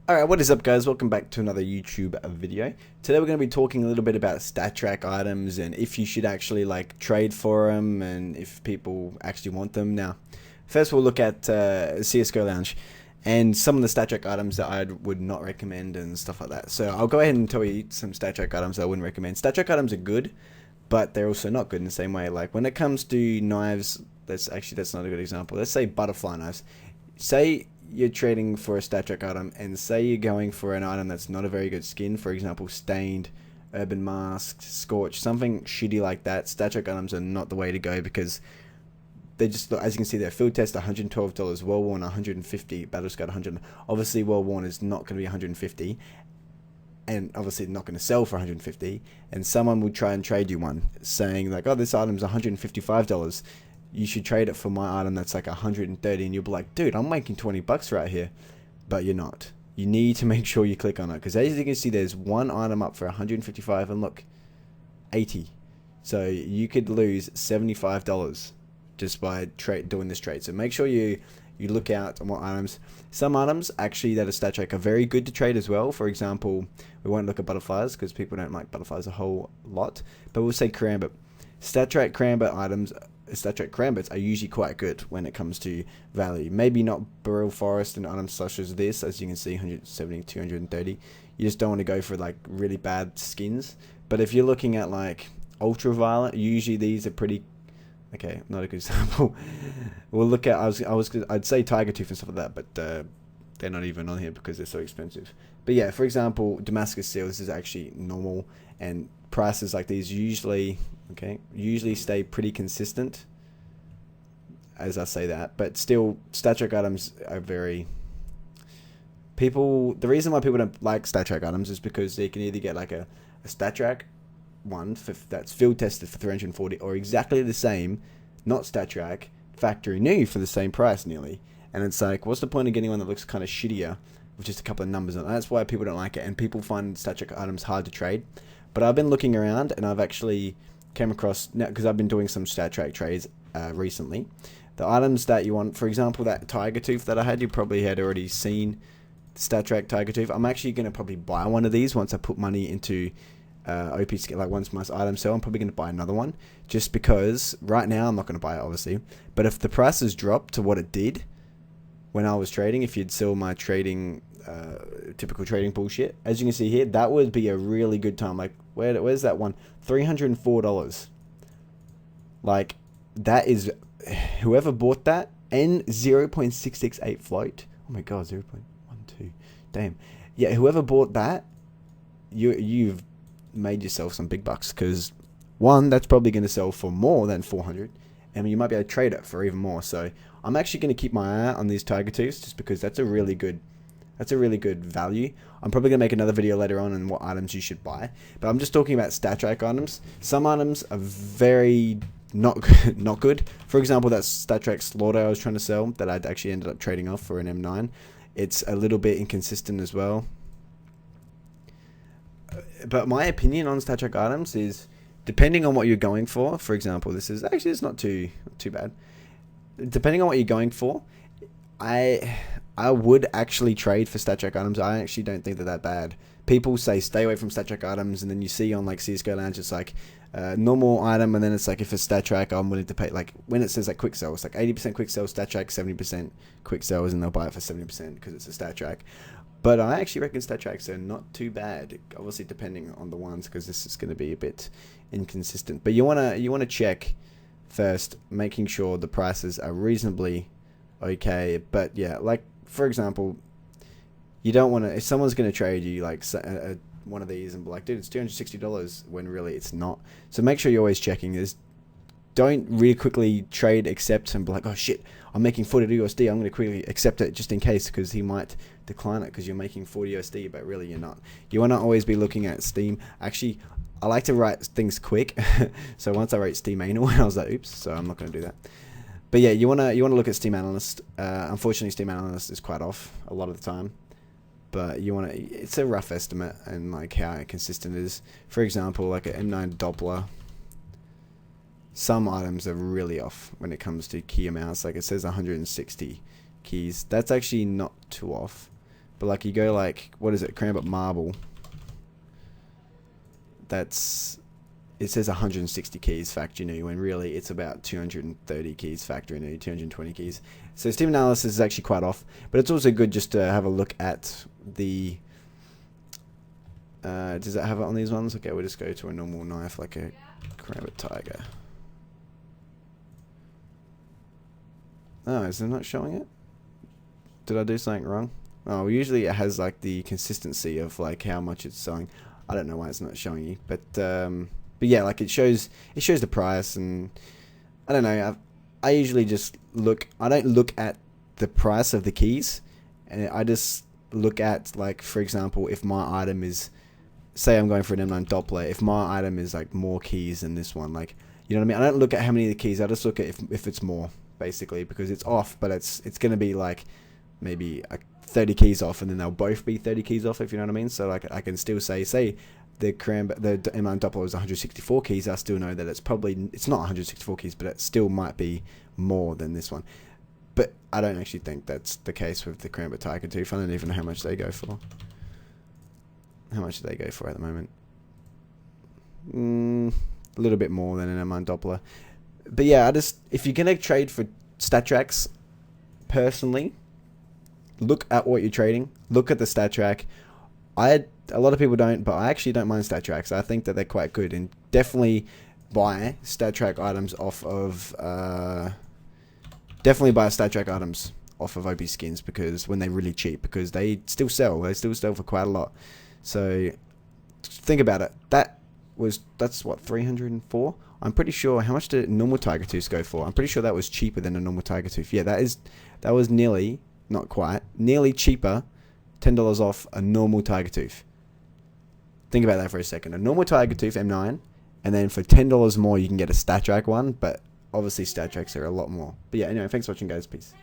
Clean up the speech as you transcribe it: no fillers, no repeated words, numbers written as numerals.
Alright, what is up guys? Welcome back to another YouTube video. Today we're going to be talking a little bit about Stat-Trak items and if you should actually like trade for them and if people actually want them. Now, first we'll look at CSGO Lounge and some of the Stat-Trak items that I would not recommend and stuff like that. So I'll go ahead and tell you some Stat-Trak items that I wouldn't recommend. Stat-Trak items are good, but they're also not good in the same way. Like when it comes to knives, that's not a good example. Let's say butterfly knives. Say you're trading for a Stat-Trak item and say you're going for an item that's not a very good skin, for example stained, urban masked, scorched, something shitty like that. Stat-Trak items are not the way to go because they just, as you can see, they're field test $112, well worn 150, battle scarred 100. Obviously well worn is not going to be 150 and obviously not going to sell for 150, and someone will try and trade you one saying like, oh, this item's $155, you should trade it for my item that's like 130, and you'll be like, dude, I'm making 20 bucks right here. But you're not. You need to make sure you click on it, because as you can see, there's one item up for 155 and look, 80. So you could lose $75 just by doing this trade. So make sure you look out on what items. Some items actually that are Stat-Trak are very good to trade as well. For example, we won't look at butterflies because people don't like butterflies a whole lot, but we'll say karambit. Stat-Trak karambit items, Stat-Trak karambits are usually quite good when it comes to value. Maybe not Beryl Forest and items such as this, as you can see, 170, 230. You just don't want to go for like really bad skins. But if you're looking at like ultraviolet, usually these are pretty. Okay, not a good example. We'll look at. I'd say tiger tooth and stuff like that, but they're not even on here because they're so expensive. But yeah, for example, Damascus steel. This is actually normal, and prices like these usually stay pretty consistent, as I say that, but still Stat-Trak items are very the reason why people don't like Stat-Trak items is because they can either get like a Stat-Trak one that's field tested for 340 or exactly the same, not Stat-Trak, factory new for the same price nearly, and it's like, what's the point of getting one that looks kind of shittier with just a couple of numbers on it? That's why people don't like it, and people find Stat-Trak items hard to trade. But I've been looking around and I've actually came across, now because I've been doing some Stat-Trak trades recently, the items that you want. For example, that tiger tooth that I had, you probably had already seen Stat-Trak tiger tooth. I'm actually going to probably buy one of these once I put money into OP, like once my items sell. I'm probably going to buy another one just because right now I'm not going to buy it obviously, but if the prices drop to what it did when I was trading, if you'd sell my trading typical trading bullshit, as you can see here, that would be a really good time. Like where's that one? $304. Like that is, whoever bought that, and 0.668 float. Oh my god, 0.12. Damn. Yeah, whoever bought that, you've made yourself some big bucks, because one, that's probably going to sell for more than 400, and you might be able to trade it for even more. So I'm actually going to keep my eye out on these tiger tooths just because that's a really good value. I'm probably going to make another video later on what items you should buy, but I'm just talking about Stat-Trak items. Some items are very not good. For example, that Stat-Trak Slaughter I was trying to sell that I'd actually ended up trading off for an M9. It's a little bit inconsistent as well. But my opinion on Stat-Trak items is, depending on what you're going for. For example, it's not too bad. Depending on what you're going for, I would actually trade for Stat-Trak items. I actually don't think they're that bad. People say stay away from Stat-Trak items, and then you see on like CSGO Lounge, it's like normal item, and then it's like, if it's Stat-Trak, I'm willing to pay. Like when it says like quick sell, it's like 80% quick sell Stat-Trak, 70% quick sells, and they'll buy it for 70% because it's a Stat-Trak. But I actually reckon Stat-Traks are not too bad, obviously depending on the ones, because this is going to be a bit inconsistent. But you wanna check first, making sure the prices are reasonably okay. But yeah, like for example, you don't want to, if someone's going to trade you like one of these and be like, dude, it's $260, when really it's not. So make sure you're always checking this. Don't really quickly trade, accept, and be like, oh shit, I'm making 40 USD, I'm going to quickly accept it just in case, because he might decline it because you're making 40 USD, but really you're not. You want to always be looking at Steam. Actually, I like to write things quick. So once I wrote Steam Anal, I was like, oops, so I'm not going to do that. But yeah, you wanna look at Steam Analyst. Unfortunately, Steam Analyst is quite off a lot of the time. But it's a rough estimate and like how consistent it is. For example, like an M9 Doppler, some items are really off when it comes to key amounts. Like it says 160 keys. That's actually not too off. But like you go like, what is it, Cranbrook Marble. That's, it says 160 keys factory new, when really it's about 230 keys factory new, 220 keys. So Steam analysis is actually quite off, but it's also good just to have a look at the, does it have it on these ones? Okay, we'll just go to a normal knife, like a Cranbrook Tiger. Oh, is it not showing it? Did I do something wrong? Oh, well, usually it has like the consistency of like how much it's selling. I don't know why it's not showing you, but yeah, like it shows the price, and I don't know. I usually just look. I don't look at the price of the keys, and I just look at, like, for example, if my item is, say I'm going for an M9 Doppler, if my item is like more keys than this one, like, you know what I mean? I don't look at how many of the keys. I just look at if it's more, basically, because it's off, but it's gonna be like maybe 30 keys off, and then they'll both be 30 keys off, if you know what I mean. So like I can still say the M9 Doppler is 164 keys, I still know that it's not 164 keys, but it still might be more than this one. But I don't actually think that's the case with the Cranbrook Tiger 2. I don't even know how much they go for. How much do they go for at the moment? A little bit more than an M9 Doppler. But yeah, if you're gonna trade for Stat-Traks, personally, look at what you're trading. Look at the Stat-Trak. A lot of people don't, but I actually don't mind Stat-Traks. I think that they're quite good, and definitely buy Stat-Trak items off of OP skins, because when they're really cheap, because they still sell for quite a lot. So think about it. That's what, 304. I'm pretty sure. How much did normal Tiger Tooths go for? I'm pretty sure that was cheaper than a normal Tiger Tooth. Yeah, that was nearly, not quite, nearly cheaper, $10 off a normal Tiger Tooth. Think about that for a second. A normal Tiger Tooth M9, and then for $10 more you can get a Stat-Trak one, but obviously Stat-Traks are a lot more. But yeah, anyway, thanks for watching, guys. Peace.